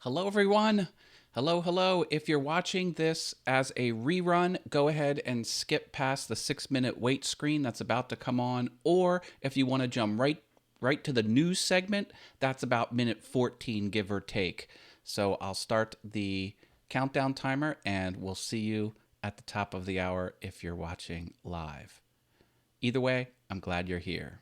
Hello, everyone. Hello, hello. If you're watching this as a rerun, go ahead and skip past the 6-minute wait screen that's about to come on. Or if you want to jump right to the news segment, that's about minute 14, give or take. So I'll start the countdown timer, and we'll see you at the top of the hour if you're watching live. Either way, I'm glad you're here.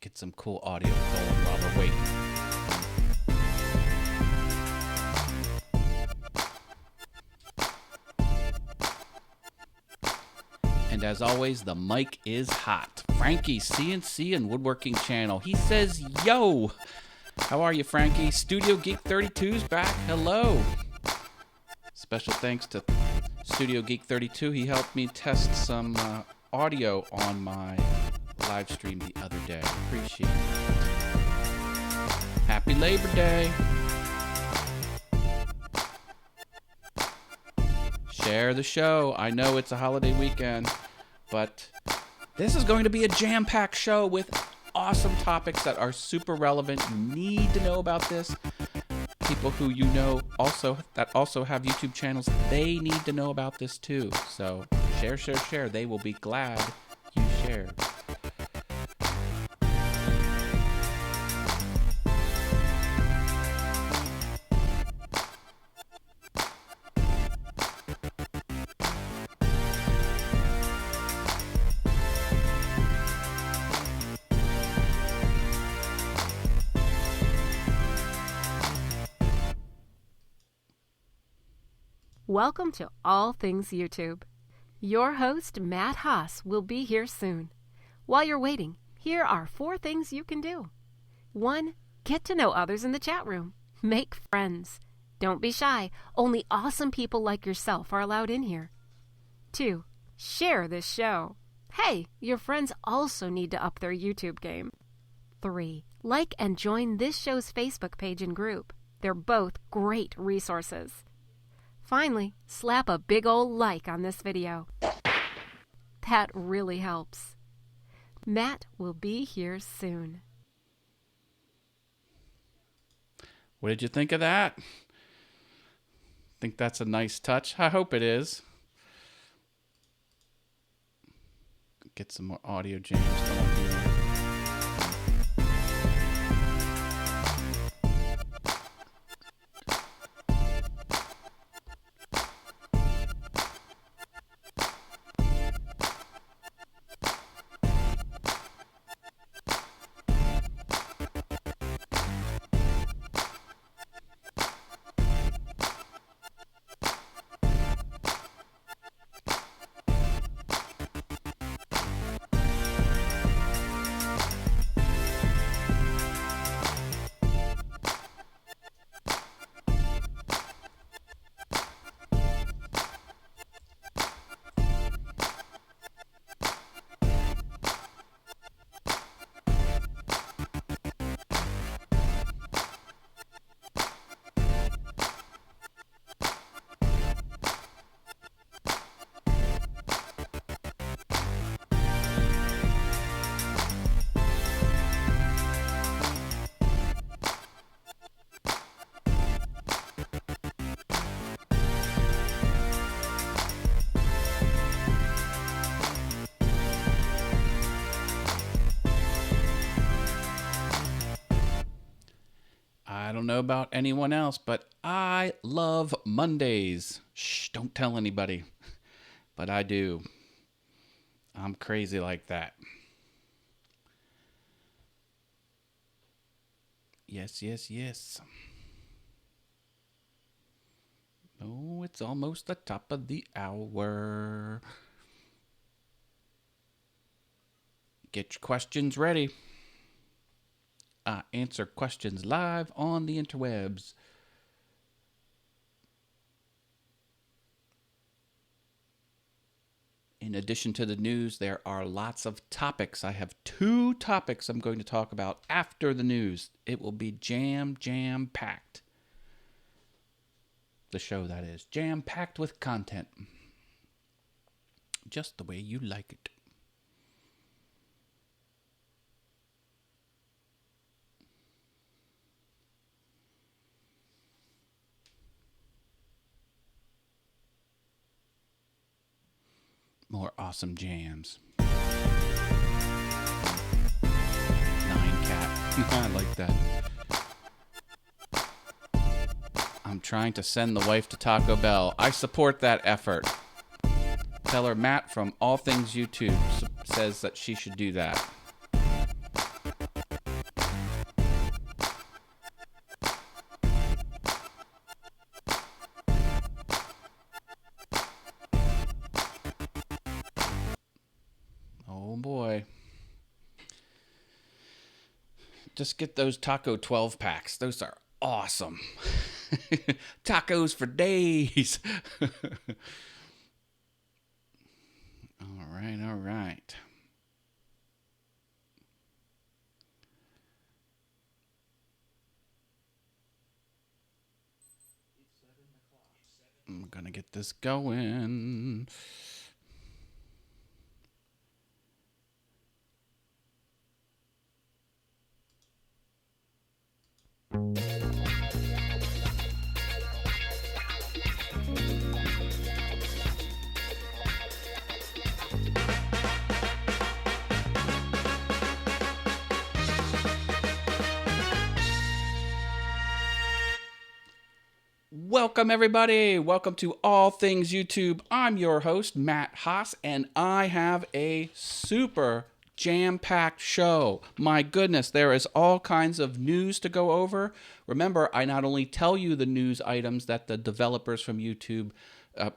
Get some cool audio going while we're waiting. And as always, the mic is hot. Frankie, CNC and Woodworking Channel. He says, yo! How are you, Frankie? Studio Geek 32's back. Hello. Special thanks to Studio Geek 32. He helped me test some audio on my live stream the other day. Appreciate it. Happy Labor Day. Share the show. I know it's a holiday weekend, but this is going to be a jam-packed show with awesome topics that are super relevant. You need to know about this. People who you know also have YouTube channels, they need to know about this too. So share. They will be glad you shared. Welcome to All Things YouTube. Your host, Matt Haas, will be here soon. While you're waiting, here are 4 things you can do. 1. Get to know others in the chat room. Make friends. Don't be shy. Only awesome people like yourself are allowed in here. 2. Share this show. Hey, your friends also need to up their YouTube game. 3. Like and join this show's Facebook page and group. They're both great resources. Finally, slap a big ol' like on this video. That really helps. Matt will be here soon. What did you think of that? Think that's a nice touch? I hope it is. Get some more audio jams going here. I don't know about anyone else, but I love Mondays. Shh, don't tell anybody. But I do. I'm crazy like that. Yes. Oh, it's almost the top of the hour. Get your questions ready. I answer questions live on the interwebs. In addition to the news, there are lots of topics. I have 2 topics I'm going to talk about after the news. It will be jam-packed. The show, that is. Jam-packed with content. Just the way you like it. More awesome jams. 9 cat. I like that. I'm trying to send the wife to Taco Bell. I support that effort. Tell her Matt from All Things YouTube says that she should do that. Oh boy. Just get those taco 12 packs. Those are awesome. Tacos for days. All right, all right. I'm gonna get this going. Welcome, everybody. Welcome to All Things YouTube. I'm your host, Matt Haas, and I have a super jam-packed show. My goodness, there is all kinds of news to go over. Remember, I not only tell you the news items that the developers from YouTube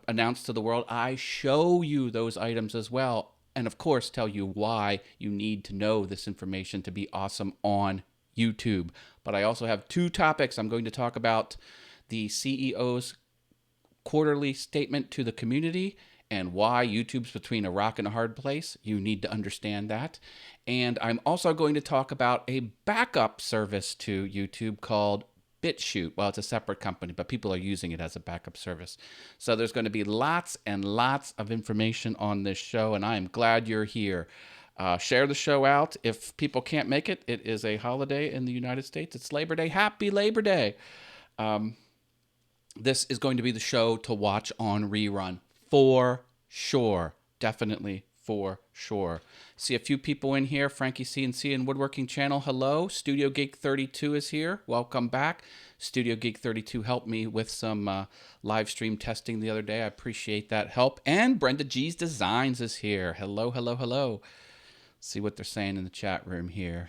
announce to the world, I show you those items as well. And of course, tell you why you need to know this information to be awesome on YouTube. But I also have two topics I'm going to talk about: the CEO's quarterly statement to the community and why YouTube's between a rock and a hard place. You need to understand that. And I'm also going to talk about a backup service to YouTube called BitChute. Well, it's a separate company, but people are using it as a backup service. So there's going to be lots and lots of information on this show, and I am glad you're here. Share the show out. If people can't make it, it is a holiday in the United States. It's Labor Day. Happy Labor Day. This is going to be the show to watch on rerun for sure. Definitely for sure. See a few people in here. Frankie CNC and Woodworking Channel. Hello. Studio Geek 32 is here. Welcome back. Studio Geek 32 helped me with some live stream testing the other day. I appreciate that help. And Brenda G's Designs is here. Hello, hello, hello. See what they're saying in the chat room here.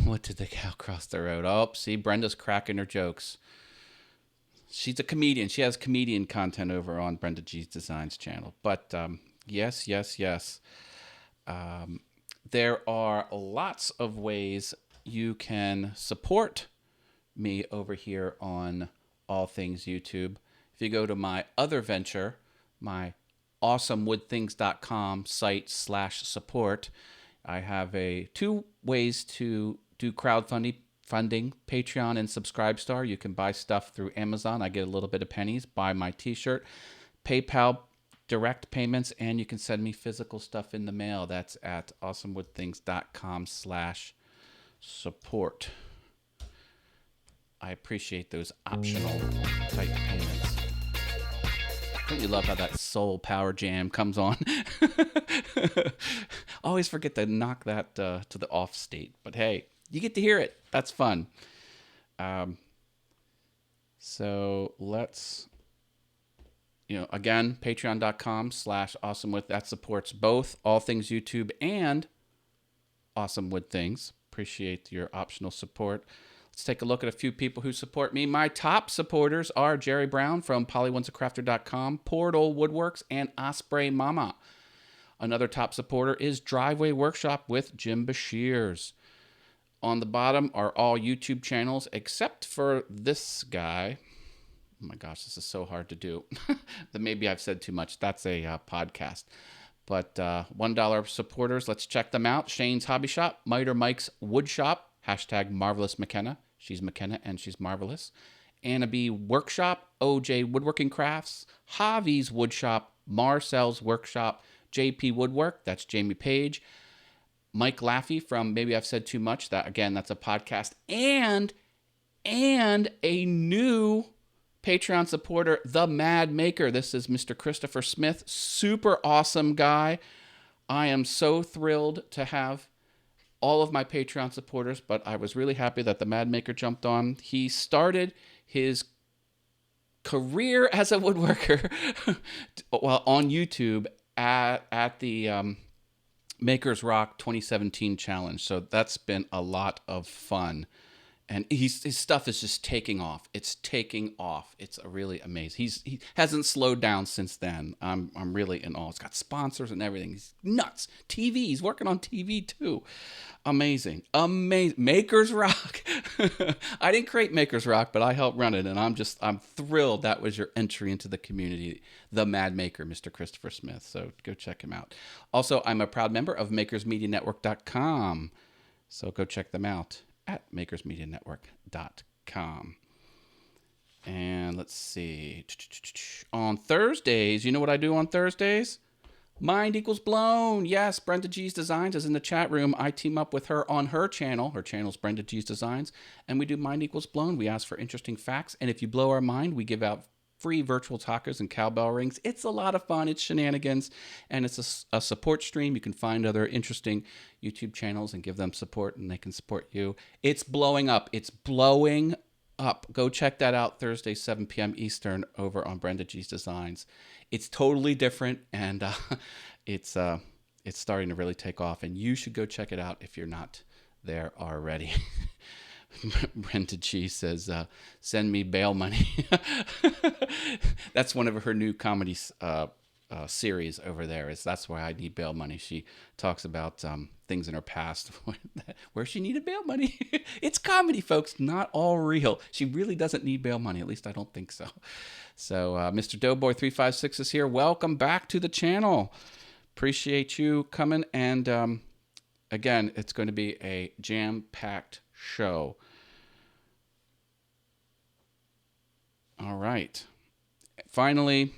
What did the cow cross the road? Oh, see, Brenda's cracking her jokes. She's a comedian. She has comedian content over on Brenda G's Designs channel. But yes. There are lots of ways you can support me over here on All Things YouTube. If you go to my other venture, my awesomewoodthings.com site/support, I have two ways to do crowdfunding, Patreon and Subscribestar. You can buy stuff through Amazon. I get a little bit of pennies. Buy my t-shirt. PayPal direct payments, and you can send me physical stuff in the mail. That's at awesomewoodthings.com/support. I appreciate those optional type payments. Don't you love how that soul power jam comes on? Always forget to knock that to the off state. But hey, you get to hear it. That's fun. So let's, again, patreon.com/awesomewith. That supports both All Things YouTube and Awesome Wood Things. Appreciate your optional support. Let's take a look at a few people who support me. My top supporters are Jerry Brown from PollyOnesACrafter.com, Portal Woodworks, and Osprey Mama. Another top supporter is Driveway Workshop with Jim Bashirs. On the bottom are all YouTube channels except for this guy. Oh my gosh, this is so hard to do. Maybe I've said too much. That's a podcast. But $1 supporters, let's check them out. Shane's Hobby Shop, Miter Mike's Wood Shop, #Marvelous McKenna. She's McKenna and she's marvelous. Anna B Workshop, OJ Woodworking Crafts, Javi's Wood Shop, Marcel's Workshop, JP Woodwork, that's Jamie Page, Mike Laffey from Maybe I've Said Too Much, that's a podcast, and a new Patreon supporter, The Mad Maker. This is Mr. Christopher Smith. Super awesome guy. I am so thrilled to have all of my Patreon supporters, but I was really happy that The Mad Maker jumped on. He started his career as a woodworker well, on YouTube at the Makers Rock 2017 challenge. So that's been a lot of fun. And his stuff is just taking off. It's taking off. It's really amazing. He hasn't slowed down since then. I'm really in awe. It's got sponsors and everything. He's nuts. TV. He's working on TV too. Amazing. Makers Rock. I didn't create Makers Rock, but I helped run it, and I'm thrilled that was your entry into the community. The Mad Maker, Mr. Christopher Smith. So go check him out. Also, I'm a proud member of makersmedianetwork.com. So go check them out at makersmedianetwork.com. And let's see. On Thursdays, you know what I do on Thursdays? Mind Equals Blown. Yes, Brenda G's Designs is in the chat room. I team up with her on her channel. Her channel's Brenda G's Designs. And we do Mind Equals Blown. We ask for interesting facts. And if you blow our mind, we give out free virtual tacos and cowbell rings. It's a lot of fun. It's shenanigans, and it's a support stream. You can find other interesting YouTube channels and give them support, and they can support you. It's blowing up. It's blowing up. Go check that out Thursday, 7 p.m. Eastern over on Brenda G's Designs. It's totally different, and it's starting to really take off, and you should go check it out if you're not there already. Brenda G says, send me bail money. That's one of her new comedy series over there. That's why I need bail money. She talks about things in her past where she needed bail money. It's comedy, folks, not all real. She really doesn't need bail money. At least I don't think so. So Mr. Doughboy356 is here. Welcome back to the channel. Appreciate you coming. And again, it's going to be a jam-packed show. All right. Finally,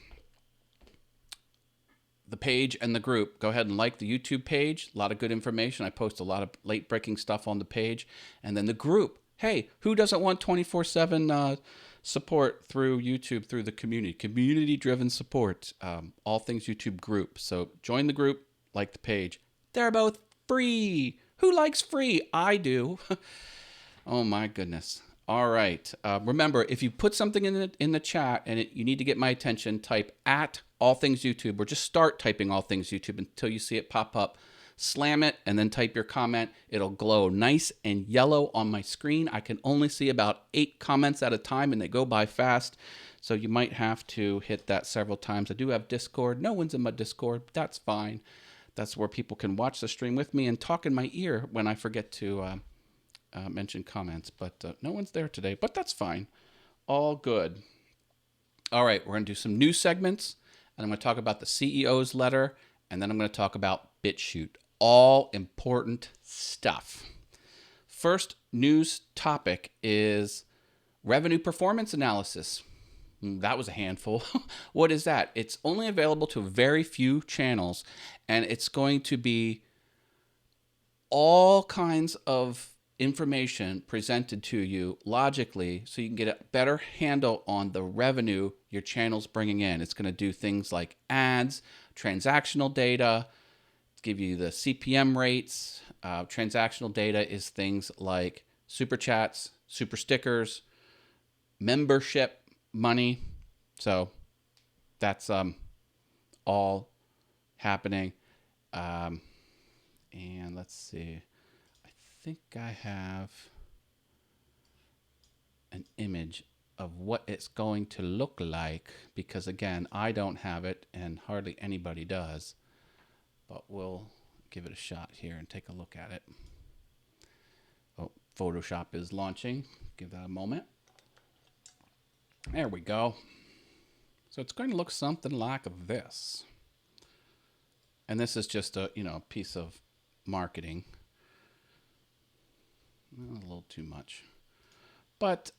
the page and the group. Go ahead and like the YouTube page. A lot of good information. I post a lot of late-breaking stuff on the page. And then the group. Hey, who doesn't want 24/7 support through YouTube, through the community? Community-driven support. All things YouTube group. So join the group, like the page. They're both free. Who likes free? I do. Oh, my goodness. All right. Remember, if you put something in the chat and you need to get my attention, type at All Things YouTube, or just start typing All Things YouTube until you see it pop up. Slam it and then type your comment. It'll glow nice and yellow on my screen. I can only see about 8 comments at a time, and they go by fast. So you might have to hit that several times. I do have Discord. No one's in my Discord, but that's fine. That's where people can watch the stream with me and talk in my ear when I forget to mention comments, but no one's there today, but that's fine. All good. All right, we're going to do some new segments, and I'm going to talk about the CEO's letter, and then I'm going to talk about BitChute. All important stuff. First news topic is revenue performance analysis. That was a handful. What is that? It's only available to very few channels, and it's going to be all kinds of information presented to you logically so you can get a better handle on the revenue your channel's bringing in. It's going to do things like ads, transactional data, give you the CPM rates. Transactional data is things like super chats, super stickers, membership money. So that's all happening. And let's see. I think I have an image of what it's going to look like, because again, I don't have it and hardly anybody does, but we'll give it a shot here and take a look at it. Oh, Photoshop is launching. Give that a moment. There we go. So it's going to look something like this. And this is just a, piece of marketing. A little too much. But,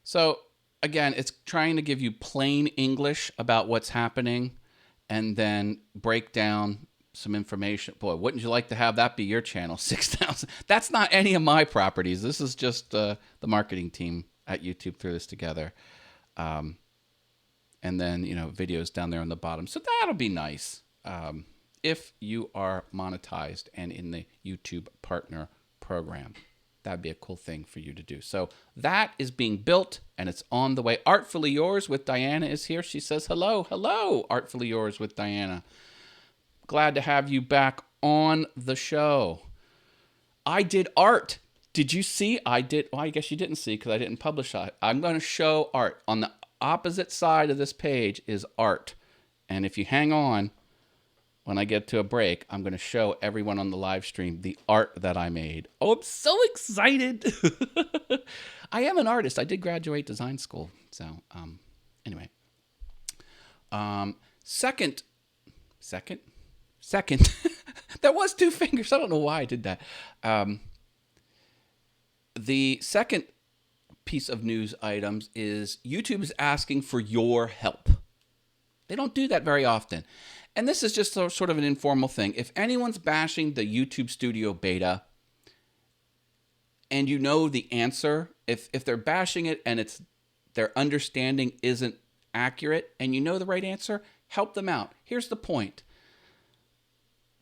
so again, it's trying to give you plain English about what's happening and then break down some information. Boy, wouldn't you like to have that be your channel? 6,000. That's not any of my properties. This is just the marketing team at YouTube threw this together. And then, videos down there on the bottom. So that'll be nice if you are monetized and in the YouTube Partner Program. That'd be a cool thing for you to do. So that is being built and it's on the way. Artfully Yours with Diana is here. She says, hello, hello, Artfully Yours with Diana. Glad to have you back on the show. I did art. Did you see? I did. Well, I guess you didn't see because I didn't publish it. I'm going to show art. On the opposite side of this page is art. And if you hang on, when I get to a break, I'm going to show everyone on the live stream the art that I made. Oh, I'm so excited. I am an artist. I did graduate design school. So, anyway. Second. That was two fingers. I don't know why I did that. The second piece of news items is YouTube is asking for your help. They don't do that very often. And this is just sort of an informal thing. If anyone's bashing the YouTube Studio Beta and you know the answer, if they're bashing it and their understanding isn't accurate and you know the right answer, help them out. Here's the point.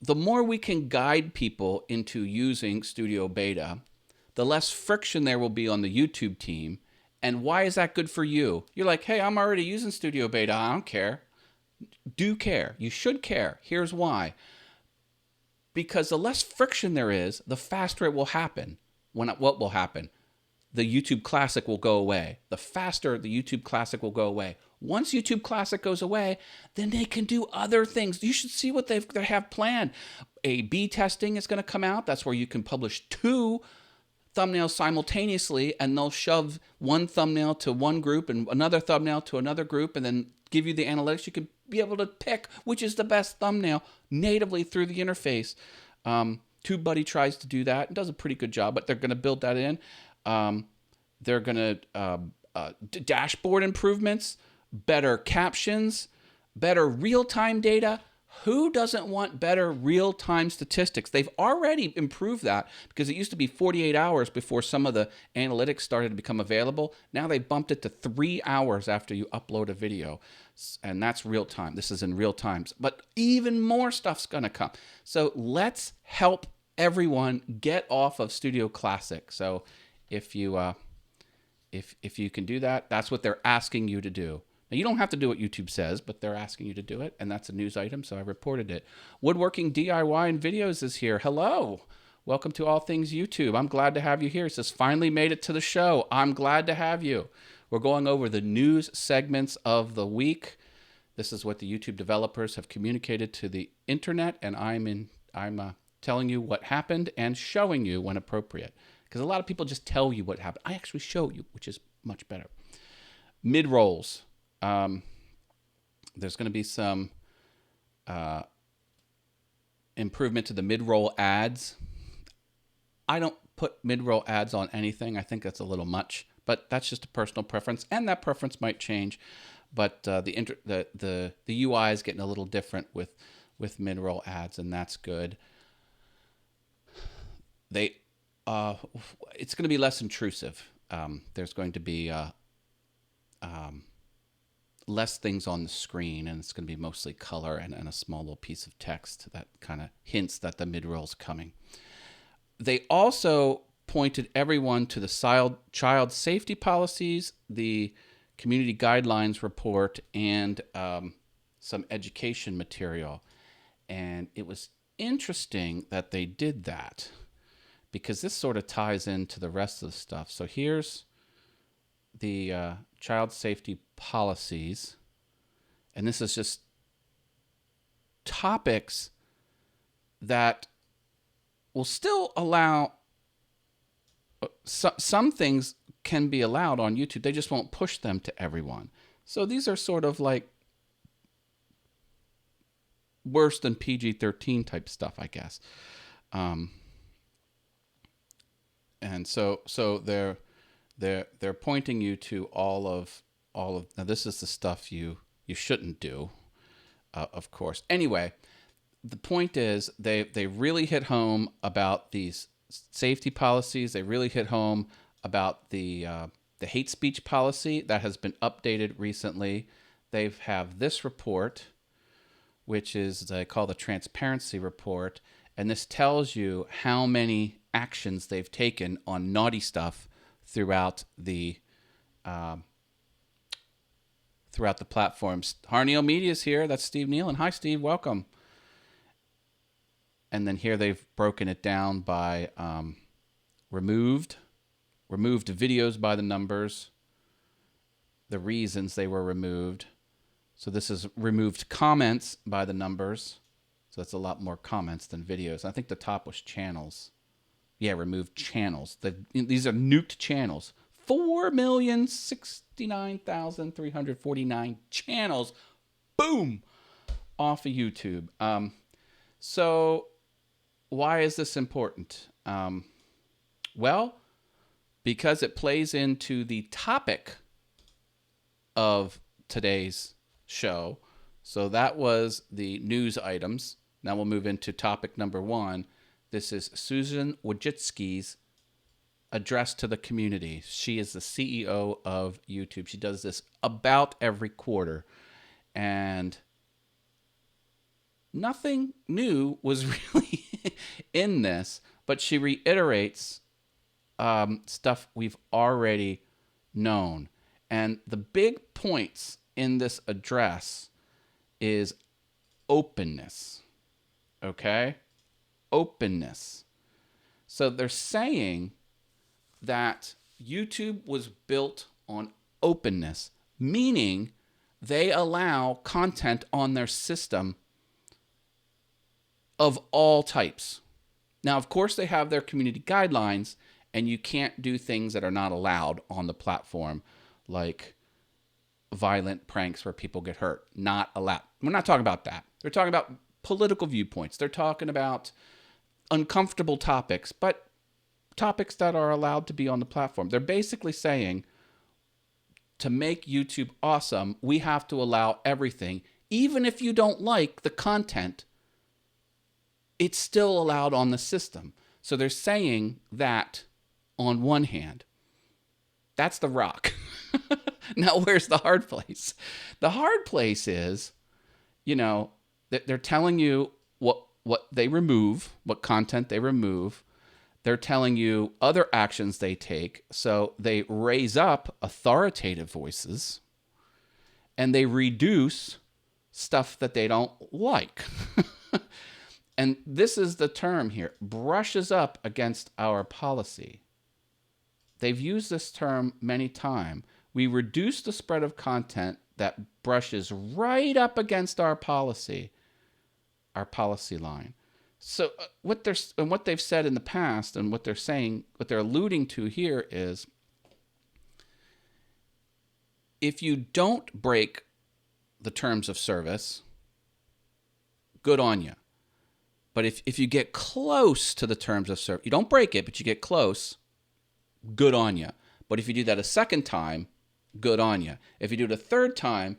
The more we can guide people into using Studio Beta, the less friction there will be on the YouTube team. And why is that good for you? You're like, hey, I'm already using Studio Beta. I don't care. Do care. You should care. Here's why. Because the less friction there is, the faster it will happen. What will happen? The YouTube Classic will go away. The faster the YouTube Classic will go away. Once YouTube Classic goes away, then they can do other things. You should see what they have planned. A/B testing is going to come out. That's where you can publish 2 thumbnails simultaneously, and they'll shove one thumbnail to one group and another thumbnail to another group, and then give you the analytics. You can be able to pick which is the best thumbnail natively through the interface. TubeBuddy tries to do that and does a pretty good job, but they're going to build that in. They're going to dashboard improvements, better captions, better real-time data. Who doesn't want better real-time statistics? They've already improved that because it used to be 48 hours before some of the analytics started to become available. Now they bumped it to 3 hours after you upload a video. And that's real time. This is in real times. But even more stuff's going to come. So let's help everyone get off of Studio Classic. So if you can do that, that's what they're asking you to do. Now, you don't have to do what YouTube says, but they're asking you to do it, and that's a news item, so I reported it. Woodworking DIY and Videos is here. Hello. Welcome to All Things YouTube. I'm glad to have you here. It says, finally made it to the show. I'm glad to have you. We're going over the news segments of the week. This is what the YouTube developers have communicated to the internet, and I'm telling you what happened and showing you when appropriate. Because a lot of people just tell you what happened. I actually show you, which is much better. Mid-rolls. There's going to be some improvement to the mid-roll ads. I don't put mid-roll ads on anything. I think that's a little much, but that's just a personal preference, and that preference might change. But the UI is getting a little different with mid-roll ads, and that's good. It's going to be less intrusive. There's going to be less things on the screen, and it's going to be mostly color and a small little piece of text that kind of hints that the mid-roll's coming. They also pointed everyone to the child safety policies, the community guidelines report, and some education material. And it was interesting that they did that because this sort of ties into the rest of the stuff. So here's the child safety policies, and this is just topics that will still allow some things can be allowed on YouTube. They just won't push them to everyone. So these are sort of like worse than PG-13 type stuff, I guess. And so they're pointing you to all of now this is the stuff you shouldn't do, of course. Anyway, the point is they really hit home about these safety policies. They really hit home about the the hate speech policy that has been updated recently. They have this report, which is they call the transparency report, and this tells you how many actions they've taken on naughty stuff throughout the platforms. Harneel Media's here. That's Steve Nealon. Hi, Steve. Welcome. And then here they've broken it down by removed videos by the numbers, the reasons they were removed. So this is removed comments by the numbers. So that's a lot more comments than videos. I think the top was channels. Yeah, removed channels. These are nuked channels. 4,069,349 channels. Boom! Off of YouTube. So why is this important? Well, because it plays into the topic of today's show. So that was the news items. Now we'll move into topic number 1. This is Susan Wojcicki's address to the community. She is the CEO of YouTube. She does this about every quarter. And nothing new was really in this, but she reiterates stuff we've already known. And the big points in this address is openness. Okay? Openness. So they're saying that YouTube was built on openness, meaning they allow content on their system of all types. Now, of course, they have their community guidelines, and you can't do things that are not allowed on the platform, like violent pranks where people get hurt. Not allowed. We're not talking about that. They're talking about political viewpoints. They're talking about uncomfortable topics, but topics that are allowed to be on the platform. They're basically saying, to make YouTube awesome, we have to allow everything. Even if you don't like the content, it's still allowed on the system. So they're saying that on one hand. That's the rock. Now, where's the hard place? The hard place is, they're telling you what they remove, what content they remove. They're telling you other actions they take. So they raise up authoritative voices and they reduce stuff that they don't like. And this is the term here, brushes up against our policy. They've used this term many times. We reduce the spread of content that brushes right up against our policy line. So what they've said in the past and what they're saying, what they're alluding to here is, if you don't break the terms of service, good on you. But if you get close to the terms of service, you don't break it, but you get close, good on you. But if you do that a second time, good on you. If you do it a third time,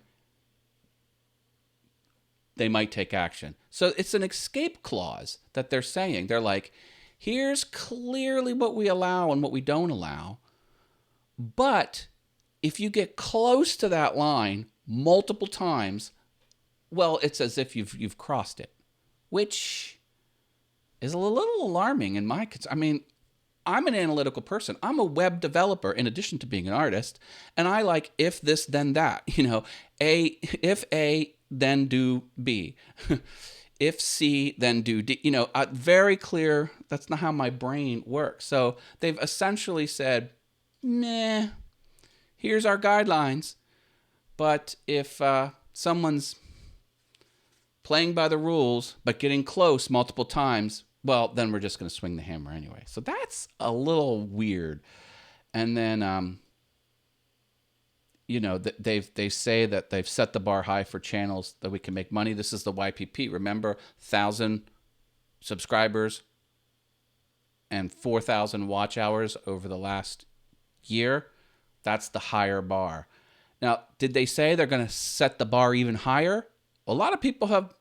they might take action. So it's an escape clause that they're saying. They're like, here's clearly what we allow and what we don't allow. But if you get close to that line multiple times, well, it's as if you've crossed it, which is a little alarming in my case. I mean, I'm an analytical person. I'm a web developer in addition to being an artist. And I like if this, then that. If A, then do B. If C, then do D. Very clear. That's not how my brain works. So they've essentially said, meh, here's our guidelines. But if someone's playing by the rules but getting close multiple times, well, then we're just going to swing the hammer anyway. So that's a little weird. And then, they say that they've set the bar high for channels that we can make money. This is the YPP. Remember, 1,000 subscribers and 4,000 watch hours over the last year. That's the higher bar. Now, did they say they're going to set the bar even higher? A lot of people have,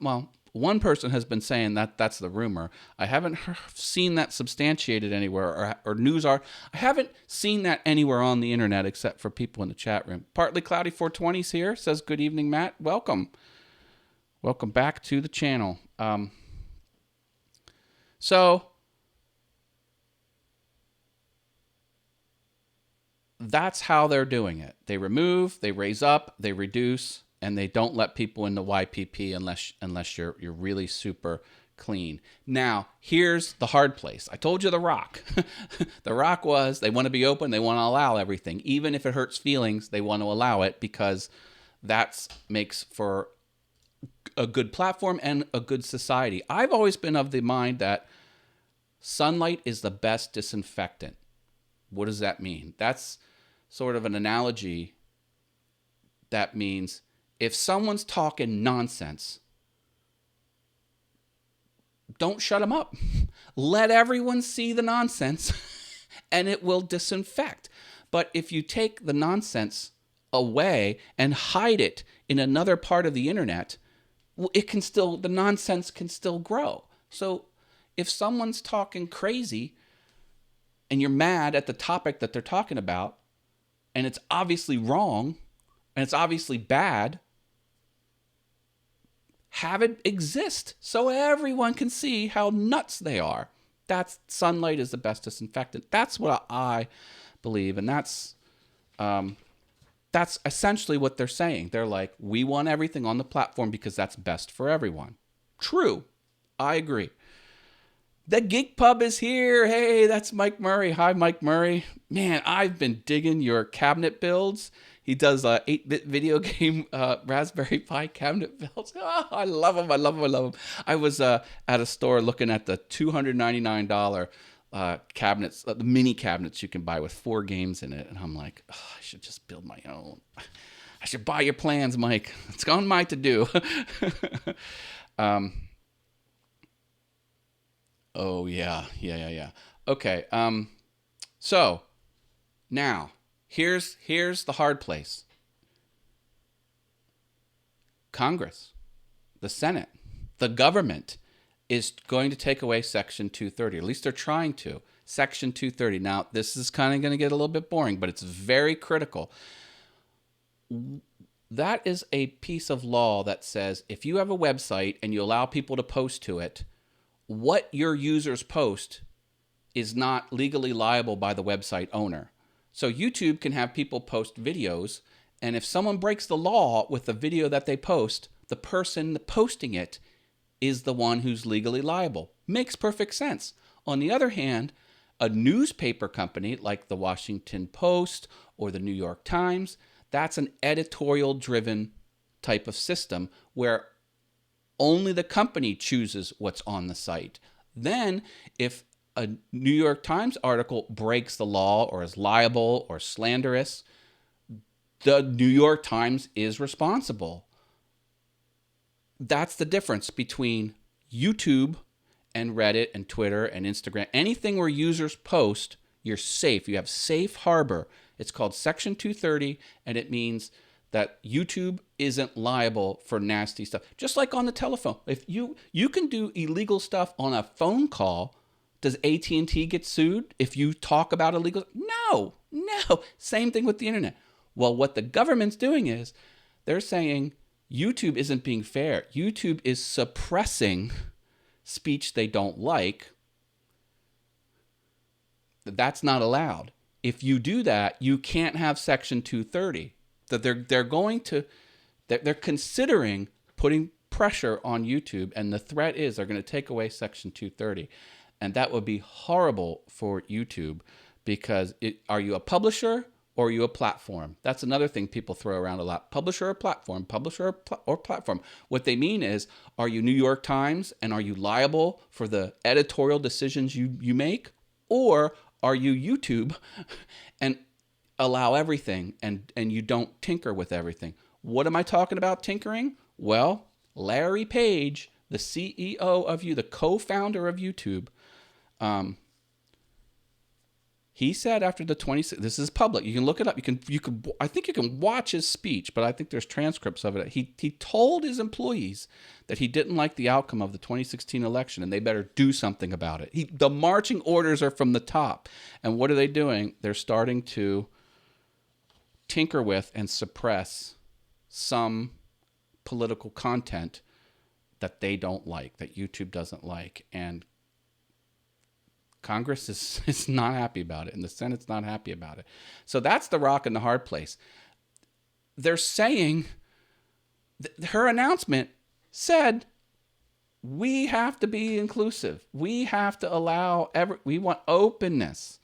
one person has been saying that that's the rumor. I haven't seen that substantiated anywhere or news are. I haven't seen that anywhere on the internet except for people in the chat room. Partly Cloudy 420's here, says good evening, Matt. Welcome. Welcome back to the channel. So that's how they're doing it. They remove, they raise up, they reduce, and they don't let people into YPP unless you're really super clean. Now, here's the hard place. I told you The Rock. The Rock was they want to be open, they want to allow everything. Even if it hurts feelings, they want to allow it because that makes for a good platform and a good society. I've always been of the mind that sunlight is the best disinfectant. What does that mean? That's sort of an analogy that means if someone's talking nonsense, don't shut them up. Let everyone see the nonsense and it will disinfect. But if you take the nonsense away and hide it in another part of the internet, the nonsense can still grow. So if someone's talking crazy and you're mad at the topic that they're talking about, and it's obviously wrong, and it's obviously bad, have it exist so everyone can see how nuts they are. That's sunlight is the best disinfectant. That's what I believe, and that's essentially what they're saying. They're like, we want everything on the platform because that's best for everyone. True. I agree. The Geek Pub is here. Hey, that's Mike Murray. Hi, Mike Murray. Man, I've been digging your cabinet builds. He does 8-bit video game Raspberry Pi cabinet builds. Oh, I love them. I love them. I love them. I was at a store looking at the $299 cabinets, the mini cabinets you can buy with 4 games in it. And I'm like, oh, I should just build my own. I should buy your plans, Mike. It's on my to-do. Oh, yeah. Okay, so now here's the hard place. Congress, the Senate, the government is going to take away Section 230. At least they're trying to. Section 230. Now, this is kind of going to get a little bit boring, but it's very critical. That is a piece of law that says if you have a website and you allow people to post to it, what your users post is not legally liable by the website owner. So YouTube can have people post videos, and if someone breaks the law with the video that they post, the person posting it is the one who's legally liable. Makes perfect sense. On the other hand, a newspaper company like the Washington Post or the New York Times, that's an editorial-driven type of system where only the company chooses what's on the site. Then, if a New York Times article breaks the law or is liable or slanderous, the New York Times is responsible. That's the difference between YouTube and Reddit and Twitter and Instagram. Anything where users post, you're safe. You have safe harbor. It's called Section 230, and it means that YouTube isn't liable for nasty stuff. Just like on the telephone. If you can do illegal stuff on a phone call, does AT&T get sued if you talk about illegal? No. Same thing with the internet. Well, what the government's doing is they're saying YouTube isn't being fair. YouTube is suppressing speech they don't like. That's not allowed. If you do that, you can't have Section 230. That they're considering putting pressure on YouTube, and the threat is they're going to take away Section 230, and that would be horrible for YouTube because are you a publisher or are you a platform? That's another thing people throw around a lot. Publisher or platform, or platform. What they mean is, are you New York Times and are you liable for the editorial decisions you make, or are you YouTube and allow everything and you don't tinker with everything? What am I talking about tinkering? Well, Larry Page, the CEO of the co-founder of YouTube, He said after the 26, this is public. You can look it up. I think you can watch his speech, but I think there's transcripts of it. He told his employees that he didn't like the outcome of the 2016 election and they better do something about it. The marching orders are from the top. And what are they doing? They're starting to tinker with and suppress some political content that they don't like, that YouTube doesn't like. And Congress is not happy about it, and the Senate's not happy about it. So that's the rock and the hard place. They're saying, her announcement said, we have to be inclusive. We have to allow we want openness.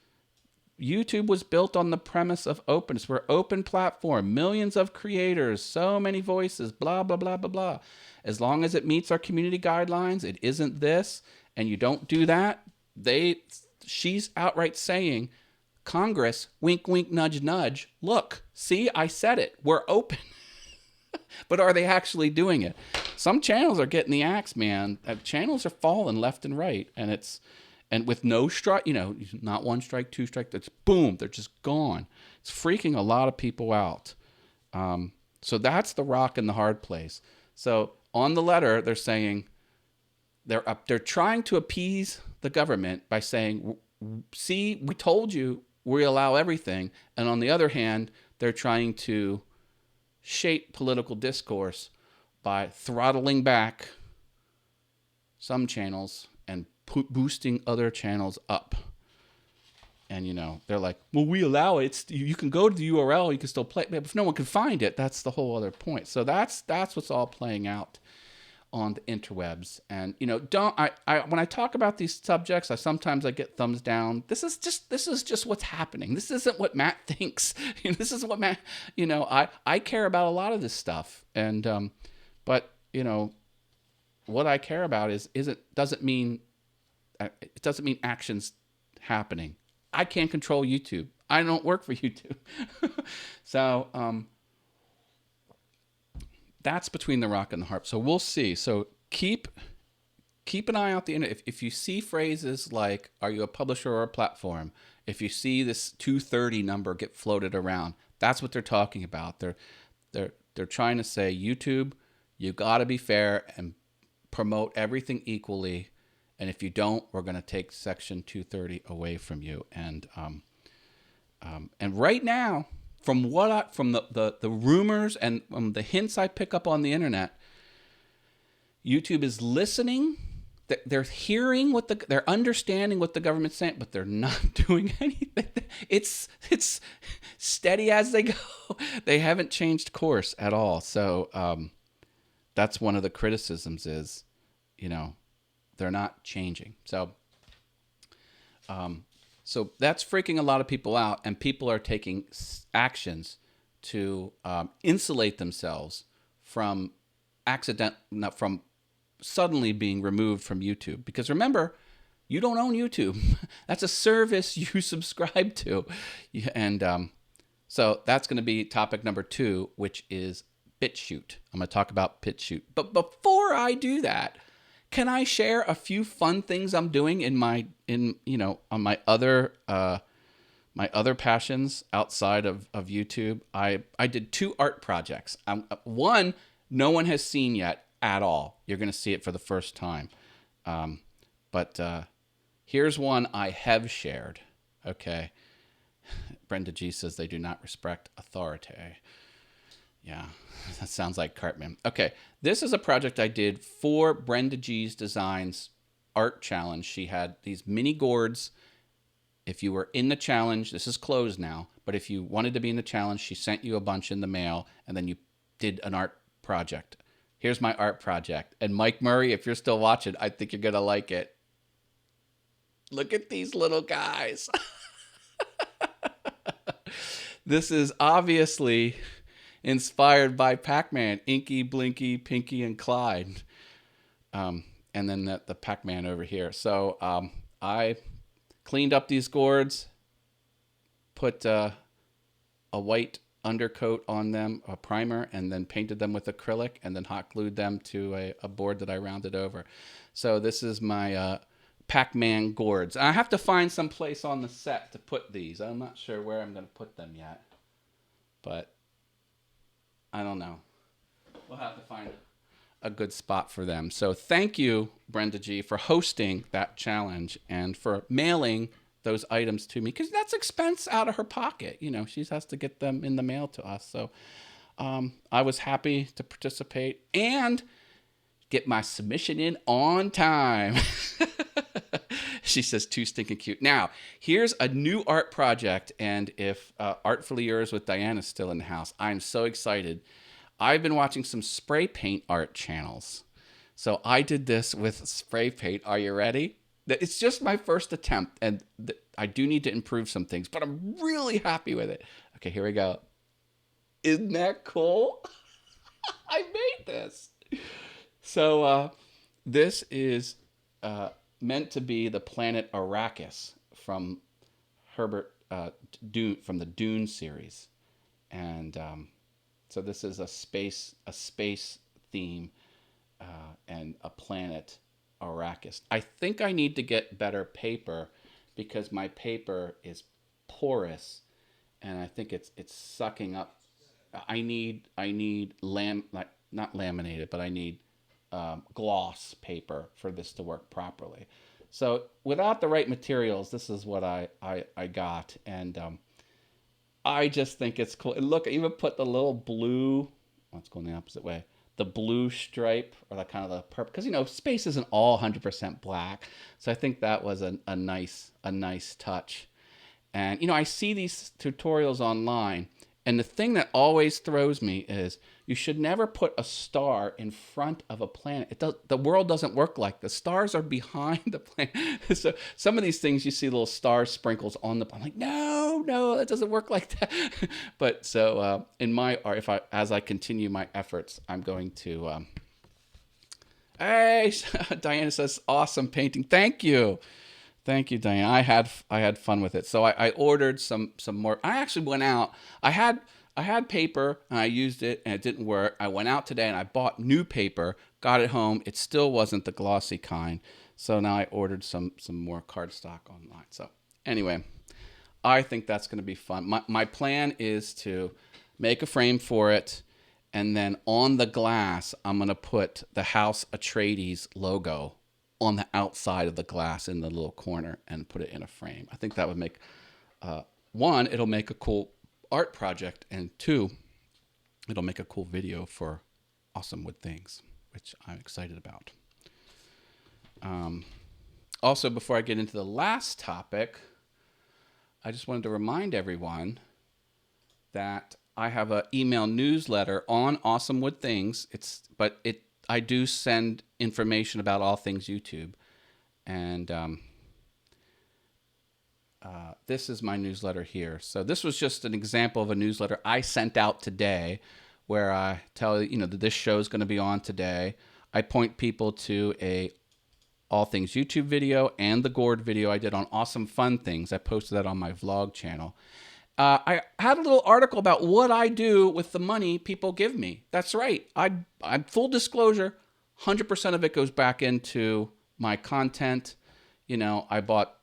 YouTube was built on the premise of openness. We're an open platform, millions of creators, so many voices, blah, blah, blah, blah, blah. As long as it meets our community guidelines, it isn't this, and you don't do that, she's outright saying, Congress, wink, wink, nudge, nudge, look, see, I said it, we're open. But are they actually doing it? Some channels are getting the axe, man. Channels are falling left and right, and with no strike, not one strike, two strike, that's boom, they're just gone. It's freaking a lot of people out. So that's the rock and the hard place. So on the letter, they're saying, they're trying to appease the government by saying, see, we told you we allow everything. And on the other hand, they're trying to shape political discourse by throttling back some channels and boosting other channels up. And, they're like, well, we allow it. You can go to the URL, you can still play. But if no one can find it, that's the whole other point. So that's what's all playing out on the interwebs. And when I talk about these subjects, I get thumbs down. This is just what's happening. This isn't what Matt thinks. This is what Matt, I care about a lot of this stuff. And but what I care about doesn't mean actions happening. I can't control YouTube. I don't work for YouTube. So that's between the rock and the hard. So we'll see. So keep an eye out the internet. If you see phrases like, are you a publisher or a platform? If you see this 230 number get floated around, that's what they're talking about. They're trying to say, YouTube, you got to be fair and promote everything equally. And if you don't, we're going to take Section 230 away from you. And right now, from the rumors and the hints I pick up on the internet, YouTube is listening. They're hearing they're understanding what the government's saying, but they're not doing anything. It's steady as they go. They haven't changed course at all. So that's one of the criticisms is, they're not changing. So that's freaking a lot of people out, and people are taking actions to insulate themselves from from suddenly being removed from YouTube. Because remember, you don't own YouTube. That's a service you subscribe to. And so that's going to be topic number 2, which is BitChute. I'm going to talk about BitChute. But before I do that, can I share a few fun things I'm doing on my other passions outside of YouTube? I did 2 art projects. One no one has seen yet at all. You're going to see it for the first time. But here's one I have shared. Okay. Brenda G says they do not respect authority. Yeah, that sounds like Cartman. Okay, this is a project I did for Brenda G's Designs art challenge. She had these mini gourds. If you were in the challenge, this is closed now, but if you wanted to be in the challenge, she sent you a bunch in the mail, and then you did an art project. Here's my art project. And Mike Murray, if you're still watching, I think you're going to like it. Look at these little guys. This is obviously inspired by Pac-Man, Inky, Blinky, Pinky, and Clyde. And then the Pac-Man over here. So I cleaned up these gourds, put a white undercoat on them, a primer, and then painted them with acrylic, and then hot glued them to a board that I rounded over. So this is my Pac-Man gourds. I have to find some place on the set to put these. I'm not sure where I'm going to put them yet, but I don't know. We'll have to find a good spot for them. So thank you, Brenda G, for hosting that challenge and for mailing those items to me, because that's expense out of her pocket. You know, she has to get them in the mail to us. So I was happy to participate and get my submission in on time. She says, too stinking cute. Now, here's a new art project. And if Artfully Yours with Diane is still in the house, I'm so excited. I've been watching some spray paint art channels. So I did this with spray paint. Are you ready? It's just my first attempt, and I do need to improve some things, but I'm really happy with it. Okay, here we go. Isn't that cool? I made this. So this is meant to be the planet Arrakis from Herbert Dune, from the Dune series, and so this is a space theme and a planet Arrakis. I think I need to get better paper because my paper is porous, and I think it's sucking up. I need not laminated, but I need gloss paper for this to work properly. So without the right materials, this is what I got, and I just think it's cool. And look, I even put the little blue. Let's go in the opposite way. The blue stripe, or the kind of the purple, because you know space isn't all 100% black. So I think that was a nice touch. And you know, I see these tutorials online, and the thing that always throws me is you should never put a star in front of a planet. The world doesn't work like this. Stars are behind the planet. So some of these things you see little star sprinkles on the. I'm like, no, that doesn't work like that. But so in my art, as I continue my efforts, I'm going to. Hey, Diana says, awesome painting. Thank you, Diane. I had fun with it. So I ordered some more. I actually went out. I had paper and I used it and it didn't work. I went out today and I bought new paper. Got it home. It still wasn't the glossy kind. So now I ordered some more cardstock online. So anyway, I think that's going to be fun. My plan is to make a frame for it, and then on the glass I'm going to put the House Atreides logo on the outside of the glass in the little corner and put it in a frame. I think that would make, one, it'll make a cool art project, and two, it'll make a cool video for Awesome Wood Things, which I'm excited about. Also, before I get into the last topic, I just wanted to remind everyone that I have an email newsletter on Awesome Wood Things. I do send information about all things YouTube. And this is my newsletter here. So this was just an example of a newsletter I sent out today where I tell you that this show is going to be on today. I point people to a all things YouTube video and the gourd video I did on Awesome Fun Things. I posted that on my vlog channel. I had a little article about what I do with the money people give me. That's right. I'm full disclosure, 100% of it goes back into my content. You know, I bought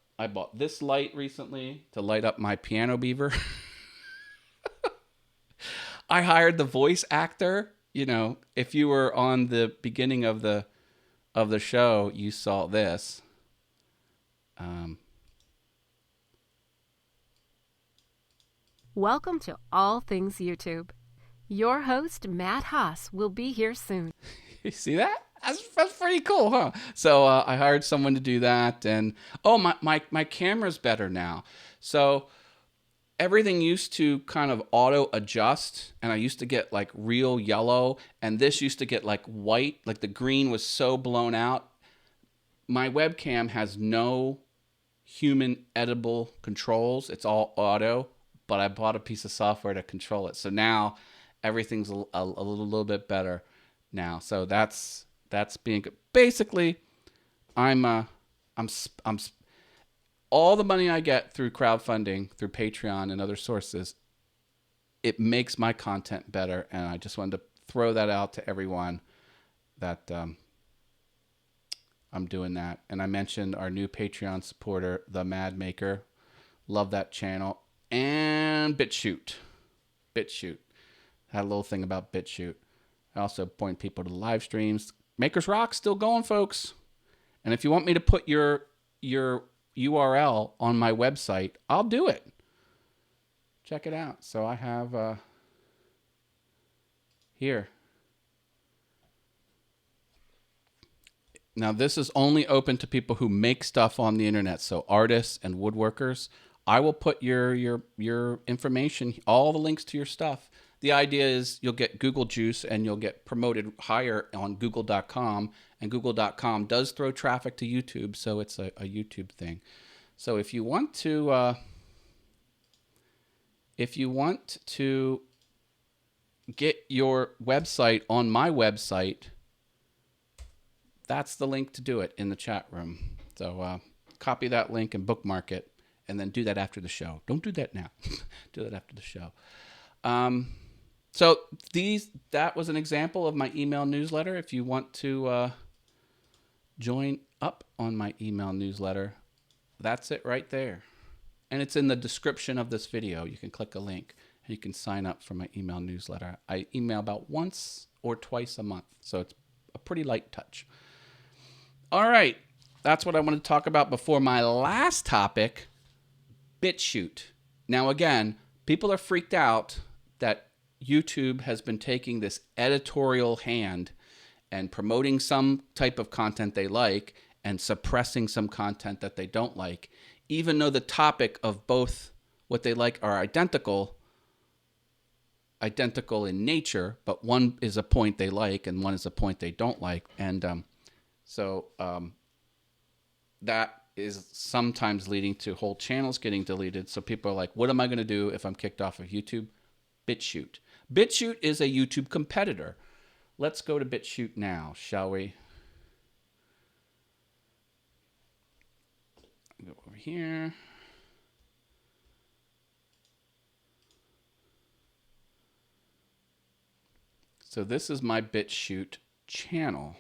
this light recently to light up my piano beaver. I hired the voice actor. You know, if you were on the beginning of the show, you saw this. Welcome to All Things YouTube. Your host, Matt Haas, will be here soon. You see that? That's pretty cool, huh? So I hired someone to do that, and my camera's better now. So everything used to kind of auto adjust, and I used to get like real yellow, and this used to get like white, like the green was so blown out. My webcam has no human editable controls. It's all auto, but I bought a piece of software to control it. So now everything's a little bit better now. So that's being good. Basically, I'm all the money I get through crowdfunding, through Patreon and other sources, it makes my content better. And I just wanted to throw that out to everyone that I'm doing that. And I mentioned our new Patreon supporter, the Mad Maker. Love that channel. And BitChute. BitChute. Had a little thing about BitChute. I also point people to the live streams. Makers Rock still going, folks. And if you want me to put your URL on my website, I'll do it. Check it out. So I have here. Now this is only open to people who make stuff on the internet, so artists and woodworkers. I will put your information, all the links to your stuff. The idea is you'll get Google juice and you'll get promoted higher on google.com, and google.com does throw traffic to YouTube, so it's a YouTube thing. So if you want to get your website on my website, that's the link to do it in the chat room. So copy that link and bookmark it, and then do that after the show. Don't do that now. Do that after the show. So that was an example of my email newsletter. If you want to join up on my email newsletter, that's it right there. And it's in the description of this video. You can click a link and you can sign up for my email newsletter. I email about once or twice a month, so it's a pretty light touch. All right, that's what I want to talk about before my last topic, BitChute. Now again, people are freaked out that YouTube has been taking this editorial hand and promoting some type of content they like and suppressing some content that they don't like, even though the topic of both what they like are identical in nature, but one is a point they like and one is a point they don't like. And so that is sometimes leading to whole channels getting deleted. So people are like, what am I going to do if I'm kicked off of YouTube? BitChute. BitChute is a YouTube competitor. Let's go to BitChute now, shall we? Go over here. So this is my BitChute channel.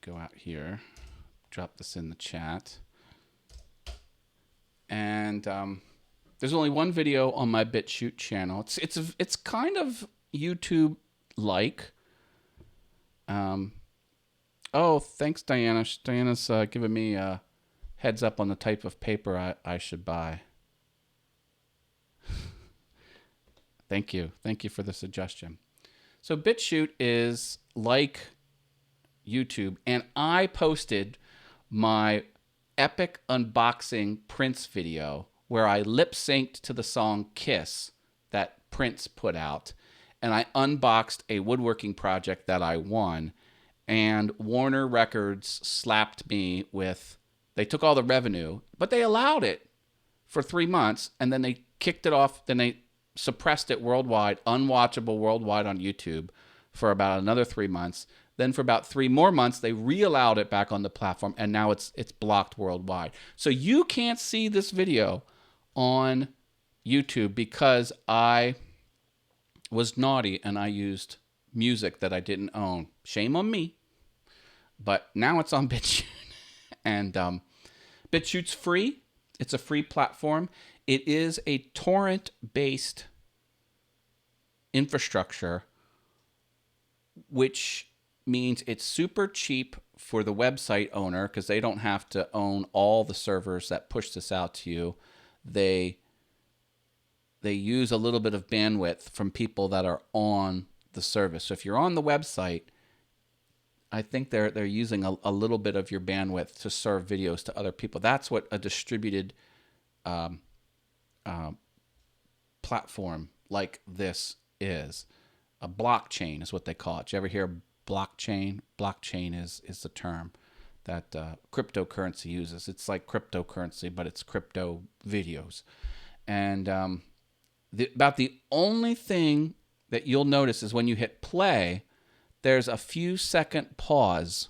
Go out here, drop this in the chat. And there's only one video on my BitChute channel. It's kind of YouTube-like. Oh, thanks, Diana. Diana's giving me a heads up on the type of paper I should buy. Thank you. Thank you for the suggestion. So BitChute is like YouTube, and I posted my epic unboxing Prince video where I lip synced to the song Kiss that Prince put out, and I unboxed a woodworking project that I won, and Warner Records slapped me with, they took all the revenue, but they allowed it for 3 months, and then they kicked it off, then they suppressed it worldwide, unwatchable worldwide on YouTube for about another 3 months. Then for about 3 more months, they re-allowed it back on the platform, and now it's blocked worldwide. So you can't see this video on YouTube because I was naughty and I used music that I didn't own. Shame on me. But now it's on BitChute. And BitChute's free. It's a free platform. It is a torrent-based infrastructure, which means it's super cheap for the website owner because they don't have to own all the servers that push this out to you. They use a little bit of bandwidth from people that are on the service. So if you're on the website, I think they're using a little bit of your bandwidth to serve videos to other people. That's what a distributed platform like this is. A blockchain is what they call it. Did you ever hear blockchain? Blockchain is the term that cryptocurrency uses. It's like cryptocurrency, but it's crypto videos. And about the only thing that you'll notice is when you hit play, there's a few second pause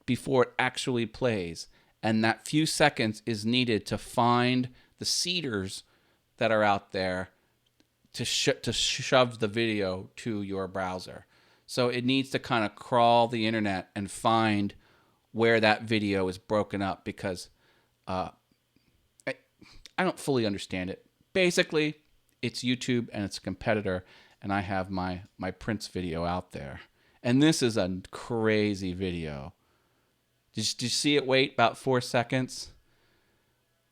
before it actually plays. And that few seconds is needed to find the seeders that are out there to shove the video to your browser. So it needs to kind of crawl the internet and find where that video is broken up because I, I don't fully understand it. Basically, it's YouTube and it's a competitor, and I have my Prince video out there. And this is a crazy video. Did you see it wait about 4 seconds?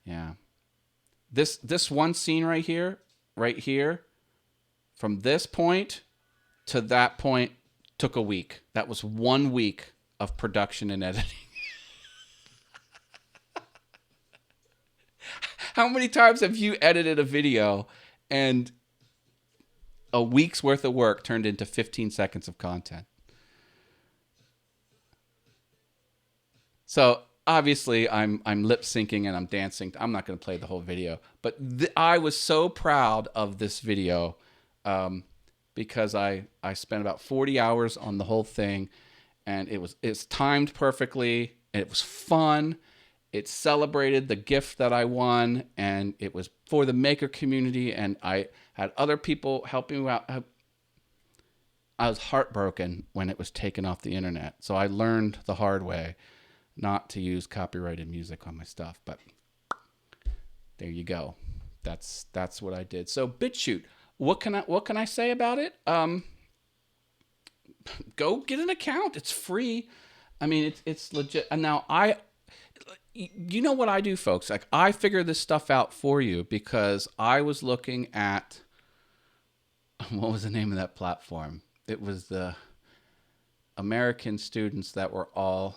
Yeah. This one scene right here, from this point to that point took a week. That was 1 week of production and editing. How many times have you edited a video and a week's worth of work turned into 15 seconds of content? So obviously I'm lip syncing and I'm dancing. I'm not going to play the whole video, but I was so proud of this video because I spent about 40 hours on the whole thing, and it's timed perfectly. And it was fun. It celebrated the gift that I won, and it was for the maker community, and I had other people helping me out. I was heartbroken when it was taken off the internet, so I learned the hard way not to use copyrighted music on my stuff. But there you go. That's what I did. So BitChute, what can I say about it? Go get an account. It's free. I mean, it's legit. And now you know what I do, folks? Like, I figure this stuff out for you because I was looking at, what was the name of that platform? It was the American students that were all,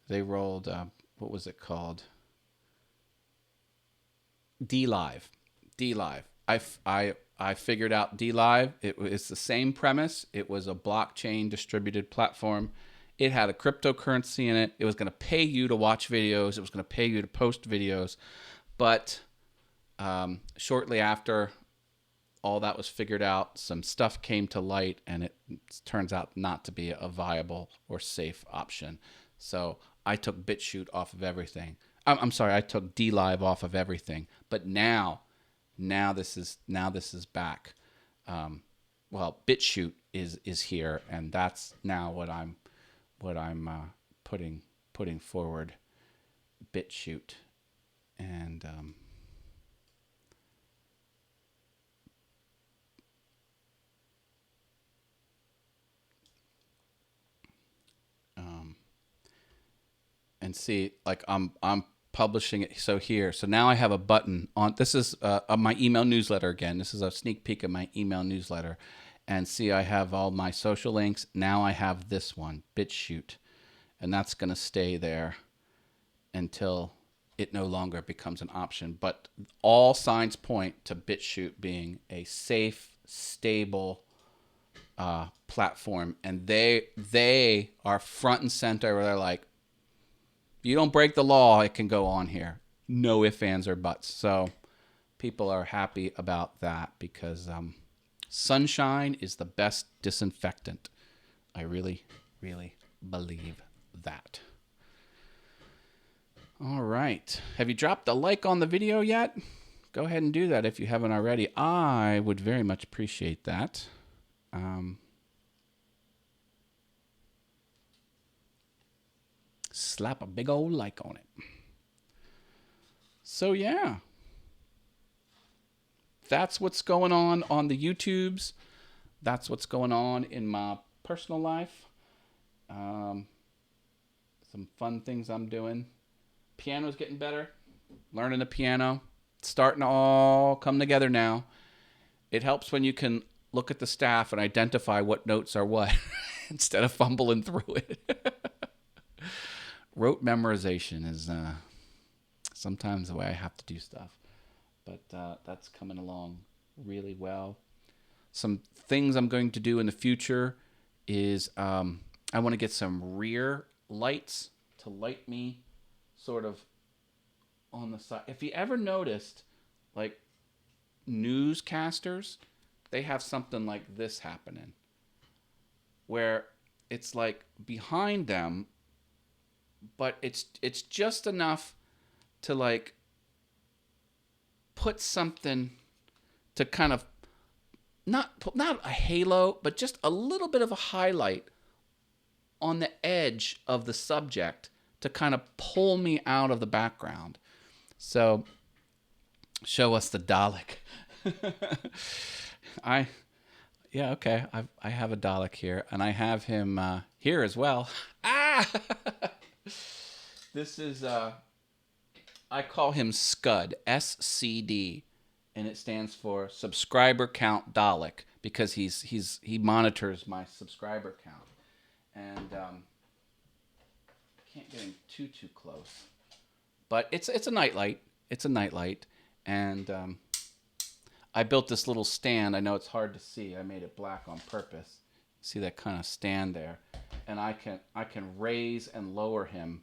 they rolled, what was it called? DLive. I figured out DLive. It's the same premise. It was a blockchain distributed platform. It had a cryptocurrency in it. It was going to pay you to watch videos. It was going to pay you to post videos. But shortly after all that was figured out, some stuff came to light, and it turns out not to be a viable or safe option. So I took BitChute off of everything. I'm sorry, I took DLive off of everything. But now this is back. Well, BitChute is here, and that's now what I'm putting forward. BitChute, and and see, like, I'm publishing it. So now I have a button on. This is my email newsletter again. This is a sneak peek of my email newsletter, and see, I have all my social links. Now I have this one, BitChute, and that's going to stay there until it no longer becomes an option. But all signs point to BitChute being a safe, stable platform, and they are front and center where they're like, you don't break the law, it can go on here. No ifs, ands, or buts. So people are happy about that because sunshine is the best disinfectant. I really, really believe that. All right. Have you dropped a like on the video yet? Go ahead and do that if you haven't already. I would very much appreciate that. Slap a big old like on it. So yeah, that's what's going on the YouTube's. That's what's going on in my personal life. Some fun things I'm doing. Piano's getting better. Learning the piano. It's starting to all come together now. It helps when you can look at the staff and identify what notes are what instead of fumbling through it. Rote memorization is sometimes the way I have to do stuff, but that's coming along really well. Some things I'm going to do in the future is I want to get some rear lights to light me sort of on the side. If you ever noticed, like, newscasters, they have something like this happening where it's like behind them, but it's just enough to, like, put something to kind of not a halo, but just a little bit of a highlight on the edge of the subject to kind of pull me out of the background. So, show us the Dalek. Okay. I have a Dalek here, and I have him here as well. Ah! This is I call him Scud, SCD, and it stands for Subscriber Count Dalek, because he monitors my subscriber count, and can't get him too close, but it's a nightlight. It's a nightlight, and I built this little stand. I know it's hard to see. I made it black on purpose. See that kind of stand there, and I can raise and lower him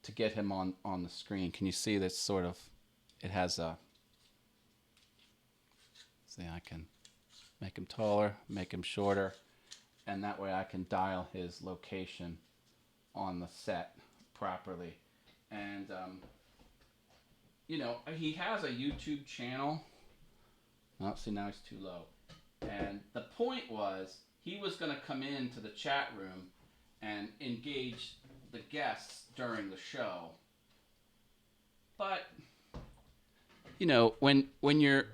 to get him on the screen. Can you see this sort of? It has a. See, I can make him taller, make him shorter, and that way I can dial his location on the set properly. And he has a YouTube channel. Oh, see, now he's too low. And the point was, he was going to come into the chat room and engage the guests during the show. But, when you're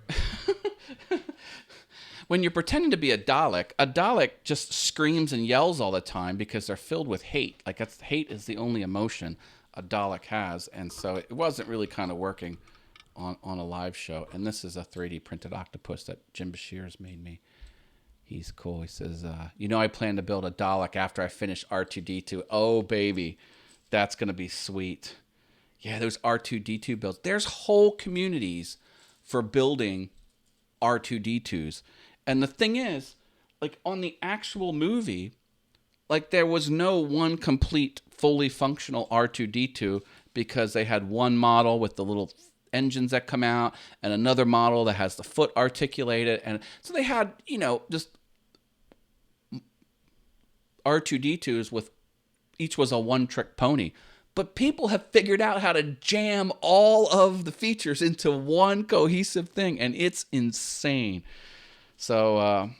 when you're pretending to be a Dalek just screams and yells all the time because they're filled with hate. Like, hate is the only emotion a Dalek has, and so it wasn't really kind of working on a live show. And this is a 3D printed octopus that Jim Bashir's made me. He's cool. He says, I plan to build a Dalek after I finish R2-D2. Oh, baby, that's going to be sweet. Yeah, those R2-D2 builds. There's whole communities for building R2-D2s. And the thing is, like, on the actual movie, like, there was no one complete, fully functional R2-D2, because they had one model with the little engines that come out and another model that has the foot articulated. And so they had, just R2-D2s with each was a one-trick pony. But people have figured out how to jam all of the features into one cohesive thing, and it's insane. So,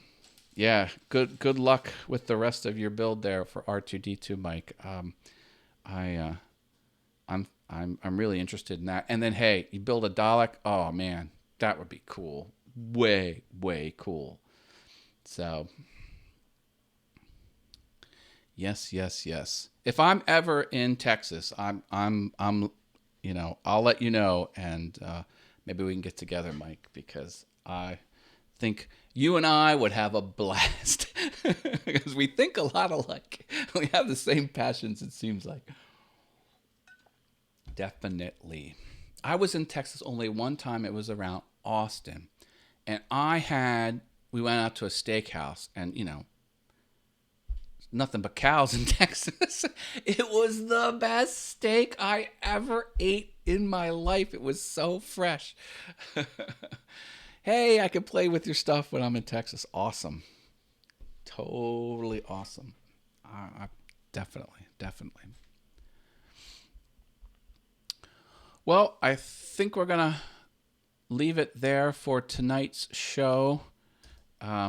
good luck with the rest of your build there for R2-D2, Mike. I'm really interested in that. And then, hey, you build a Dalek. Oh man, that would be cool. Way cool. So, yes. If I'm ever in Texas, I'll let you know, and maybe we can get together, Mike, because I think you and I would have a blast because we think a lot alike. We have the same passions, it seems like. Definitely. I was in Texas only one time. It was around Austin, and we went out to a steakhouse, and nothing but cows in Texas. It was the best steak I ever ate in my life. It was so fresh. Hey, I can play with your stuff when I'm in Texas. Awesome. Totally awesome. Definitely. Well, I think we're going to leave it there for tonight's show.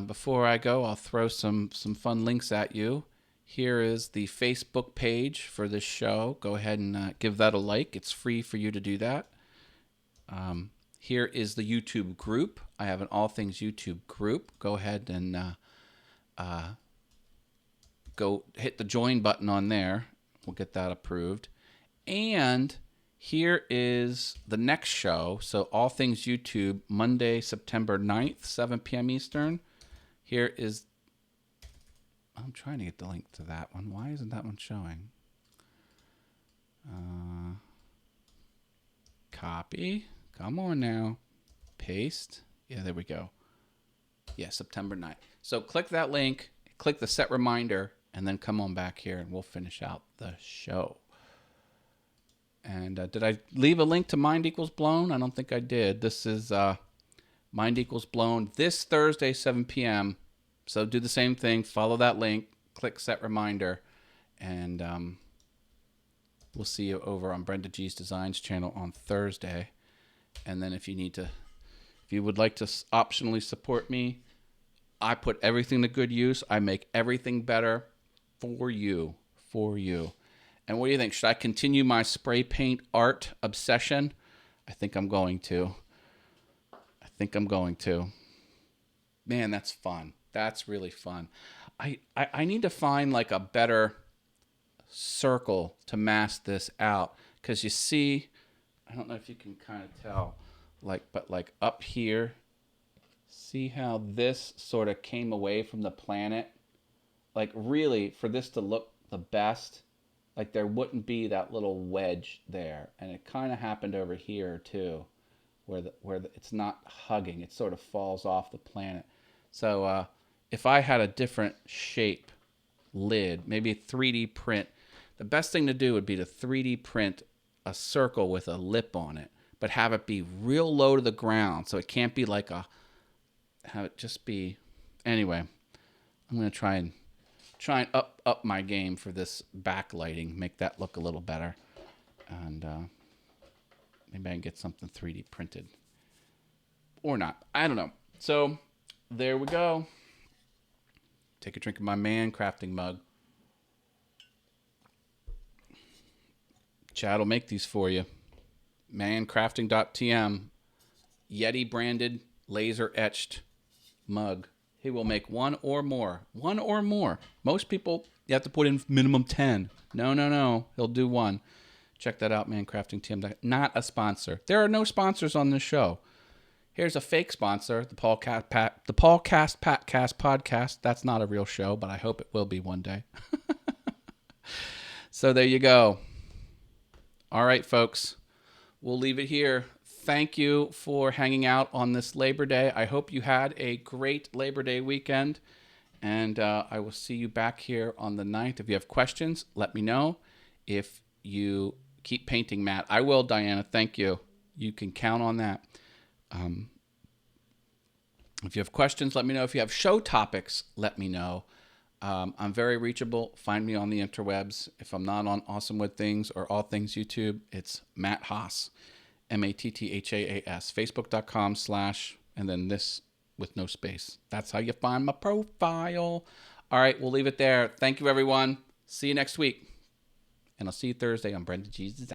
Before I go, I'll throw some fun links at you. Here is the Facebook page for this show. Go ahead and give that a like. It's free for you to do that. Here is the YouTube group. I have an All Things YouTube group. Go ahead and go hit the join button on there. We'll get that approved. And here is the next show. So All Things YouTube, Monday, September 9th, 7 p.m. Eastern. Here is... I'm trying to get the link to that one. Why isn't that one showing? Copy. Come on now. Paste. Yeah, there we go. Yeah, September 9th. So click that link, click the set reminder, and then come on back here and we'll finish out the show. And did I leave a link to Mind Equals Blown? I don't think I did. This is Mind Equals Blown this Thursday, 7 p.m. So do the same thing. Follow that link. Click set reminder. And we'll see you over on Brenda G's Designs channel on Thursday. And then if you would like to optionally support me, I put everything to good use. I make everything better for you. For you. And what do you think? Should I continue my spray paint art obsession? I think I'm going to. Man, that's fun. That's really fun. I need to find like a better circle to mask this out. Because you see, I don't know if you can kind of tell, but like up here, see how this sort of came away from the planet? Like really, for this to look the best, like there wouldn't be that little wedge there. And it kind of happened over here too, where it's not hugging, it sort of falls off the planet. So if I had a different shape lid, maybe a 3D print, the best thing to do would be to 3D print a circle with a lip on it, but have it be real low to the ground, so it can't be like have it just be. Anyway, I'm gonna try and up my game for this backlighting, make that look a little better, and maybe I can get something 3D printed or not. I don't know. So there we go. Take a drink of my man crafting mug. Chad will make these for you. Mancrafting.tm. Yeti branded, laser etched mug. He will make one or more. One or more. Most people, you have to put in minimum 10. No. He'll do one. Check that out, Mancrafting.tm. Not a sponsor. There are no sponsors on this show. Here's a fake sponsor, the Paulcast Patcast podcast. That's not a real show, but I hope it will be one day. So there you go. All right, folks, we'll leave it here. Thank you for hanging out on this Labor Day. I hope you had a great Labor Day weekend, and I will see you back here on the 9th. If you have questions, let me know. If you keep painting, Matt, I will, Diana. Thank you. You can count on that. If you have questions, let me know. If you have show topics, let me know. I'm very reachable. Find me on the interwebs. If I'm not on Awesome Wood Things or All Things YouTube, it's Matt Haas, MATTHAAS, Facebook.com/ and then this with no space. That's how you find my profile. All right, we'll leave it there. Thank you, everyone. See you next week. And I'll see you Thursday on Brenda Jesus.